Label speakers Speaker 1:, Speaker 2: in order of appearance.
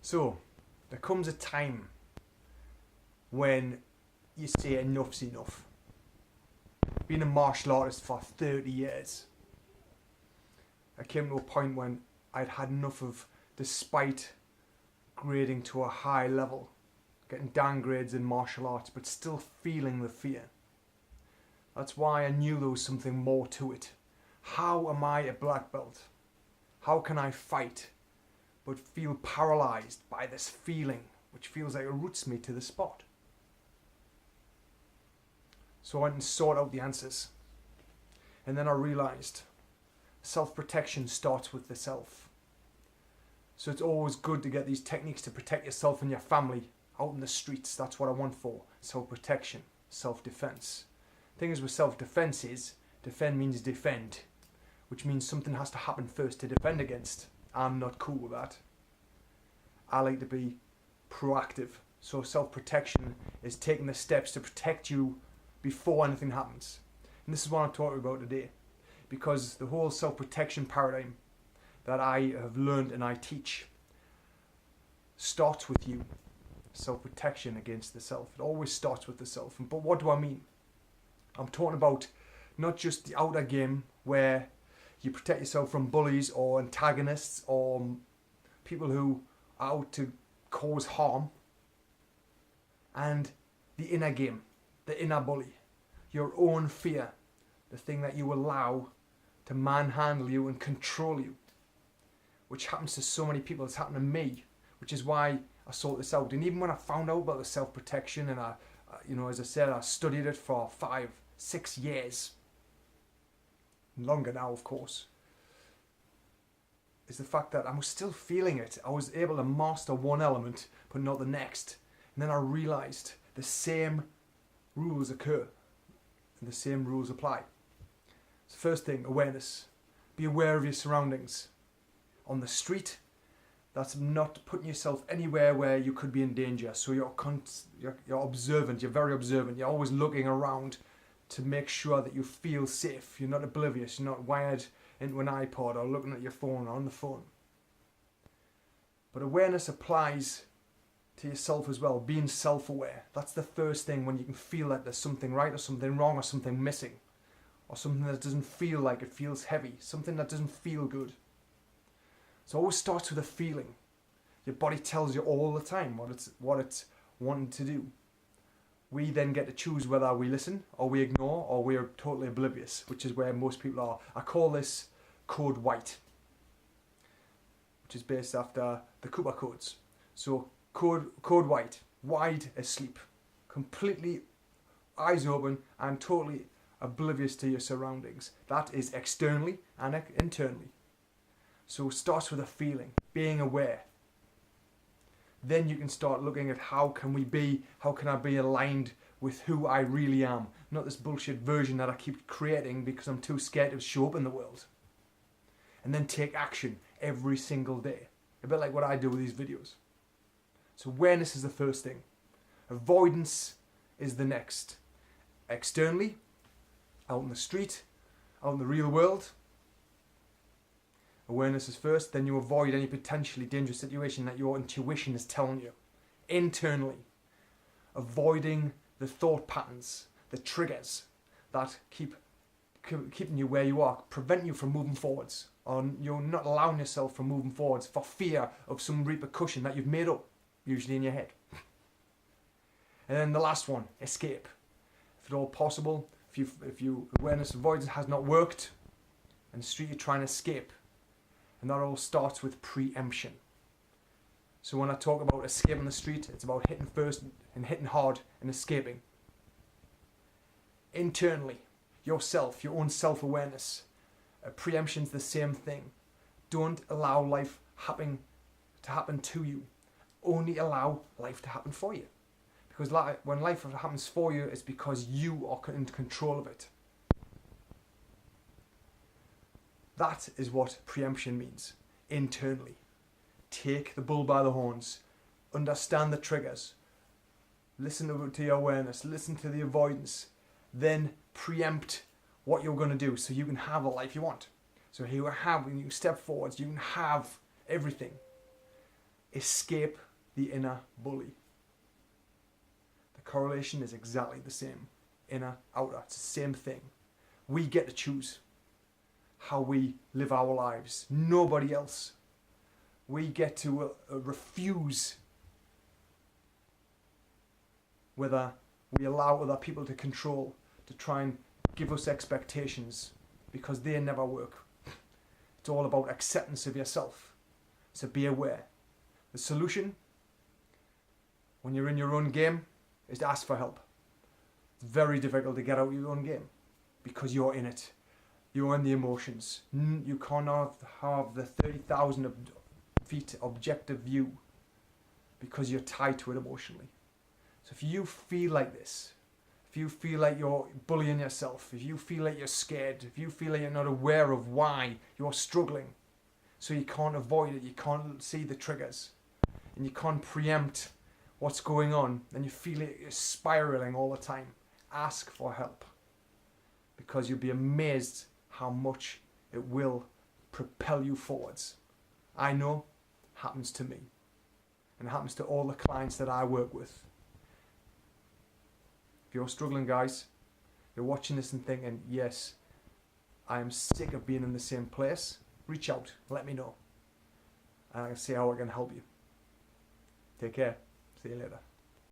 Speaker 1: So, there comes a time when you say enough's enough. Being a martial artist for 30 years, I came to a point when I'd had enough of, despite grading to a high level, getting downgrades in martial arts, but still feeling the fear. That's why I knew there was something more to it. How am I a black belt? How can I fight but feel paralysed by this feeling which feels like it roots me to the spot? So I went and sought out the answers. And then I realised self-protection starts with the self. So it's always good to get these techniques to protect yourself and your family out in the streets. That's what I want for self-protection, self-defense. The thing is with self-defense is, defend means defend, which means something has to happen first to defend against. I'm not cool with that. I like to be proactive. So self-protection is taking the steps to protect you before anything happens. And this is what I'm talking about today, because the whole self-protection paradigm that I have learned and I teach starts with you. Self-protection against the self. It always starts with the self. But what do I mean? I'm talking about not just the outer game where you protect yourself from bullies or antagonists or people who are out to cause harm, and the inner game, the inner bully, your own fear, the thing that you allow to manhandle you and control you, which happens to so many people. It's happened to me, which is why I sought this out. And even when I found out about the self-protection, and I as I said, I studied it for 5-6 years, longer now of course, is the fact that I was still feeling it. I was able to master one element but not the next. And then I realised the same rules occur and the same rules apply. So first thing, awareness. Be aware of your surroundings. On the street, that's not putting yourself anywhere where you could be in danger. So you're observant, you're very observant. You're always looking around to make sure that you feel safe. You're not oblivious, you're not wired into an iPod or looking at your phone or on the phone. But awareness applies to yourself as well, being self-aware. That's the first thing, when you can feel that there's something right or something wrong or something missing, or something that doesn't feel like it feels heavy, something that doesn't feel good. So it always starts with a feeling. Your body tells you all the time what it's wanting to do. We then get to choose whether we listen or we ignore or we are totally oblivious, which is where most people are. I call this code white, which is based after the Cooper codes. So code white, wide asleep, completely eyes open and totally oblivious to your surroundings. That is externally and internally. So it starts with a feeling, being aware. Then you can start looking at how can I be aligned with who I really am, not this bullshit version that I keep creating because I'm too scared to show up in the world. And then take action every single day, a bit like what I do with these videos. So awareness is the first thing. Avoidance is the next. Externally, out in the street, out in the real world, awareness is first, then you avoid any potentially dangerous situation that your intuition is telling you. Internally, avoiding the thought patterns, the triggers that keeping you where you are, preventing you from moving forwards, or you're not allowing yourself from moving forwards for fear of some repercussion that you've made up, usually in your head. And then the last one, escape. If at all possible, if you awareness avoidance has not worked, and the street you're trying to escape. And that all starts with preemption. So when I talk about escaping the street, it's about hitting first and hitting hard and escaping. Internally, yourself, your own self-awareness. Preemption's the same thing. Don't allow life to happen to you. Only allow life to happen for you. Because when life happens for you, it's because you are in control of it. That is what preemption means, internally. Take the bull by the horns, understand the triggers, listen to your awareness, listen to the avoidance, then preempt what you're going to do so you can have the life you want. So when you step forwards, you can have everything. escape the inner bully. The correlation is exactly the same. Inner, outer, it's the same thing. We get to choose how we live our lives. Nobody else. We get to refuse whether we allow other people to control, to try and give us expectations, because they never work. It's all about acceptance of yourself. So be aware. The solution, when you're in your own game, is to ask for help. It's very difficult to get out of your own game because you're in it. You're in the emotions. You cannot have the 30,000 feet objective view because you're tied to it emotionally. So if you feel like this, if you feel like you're bullying yourself, if you feel like you're scared, if you feel like you're not aware of why you're struggling, so you can't avoid it, you can't see the triggers, and you can't preempt what's going on, and you feel it spiraling all the time, ask for help. Because you'll be amazed how much it will propel you forwards. I know, happens to me. And it happens to all the clients that I work with. If you're struggling, guys, you're watching this and thinking, yes, I am sick of being in the same place, reach out, let me know. And I can see how I can help you. Take care. See you later.